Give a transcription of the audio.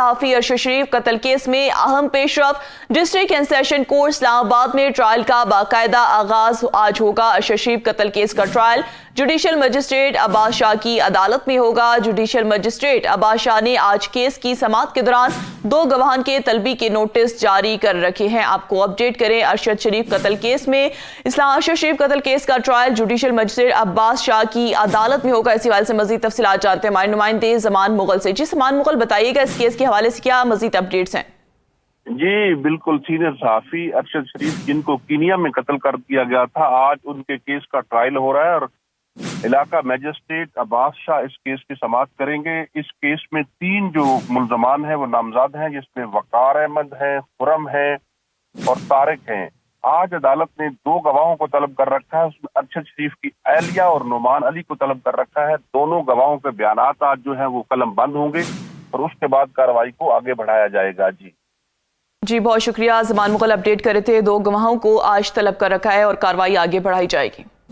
صحافی ارشد شریف قتل کیس میں اہم پیش رفت۔ ڈسٹرکٹ اینڈ سیشن کورٹ اسلام آباد میں ٹرائل کا باقاعدہ آغاز آج ہوگا۔ ارشد شریف قتل کیس کا ٹرائل جوڈیشل مجسٹریٹ عباس شاہ کی عدالت میں ہوگا۔ جوڈیشل مجسٹریٹ عباس شاہ نے آج کیس کی سماعت کے دوران 2 گواہان کے طلبی کے نوٹس جاری کر رکھے ہیں۔ آپ کو اپڈیٹ کریں، ارشد شریف قتل کیس میں ارشد شریف قتل کیس کا ٹرائل جوڈیشل مجسٹریٹ عباس شاہ کی عدالت میں ہوگا۔ اسی حوالے سے مزید تفصیلات جانتے ہیں ہمارے نمائندے زمان مغل سے۔ جی زمان مغل، بتائیے گا اس کیس کے حوالے سے کیا مزید اپڈیٹس ہیں؟ جی بالکل، سینئر صحافی ارشد شریف جن کو کینیا میں قتل کر دیا گیا تھا، آج ان کے کیس کا ٹرائل ہو رہا ہے اور علاقہ میجسٹریٹ عباس شاہ اس کیس کی سماعت کریں گے۔ اس کیس میں 3 جو ملزمان ہیں وہ نامزد ہیں، جس میں وقار احمد ہیں، خرم ہیں اور طارق ہیں۔ آج عدالت نے 2 گواہوں کو طلب کر رکھا ہے، اس میں ارشد شریف کی اہلیہ اور نعمان علی کو طلب کر رکھا ہے۔ دونوں گواہوں کے بیانات آج جو ہیں وہ قلم بند ہوں گے اور اس کے بعد کارروائی کو آگے بڑھایا جائے گا۔ جی بہت شکریہ، زمان مغل اپڈیٹ کر رہے تھے۔ 2 گواہوں کو آج طلب کر رکھا ہے اور کارروائی آگے بڑھائی جائے گی۔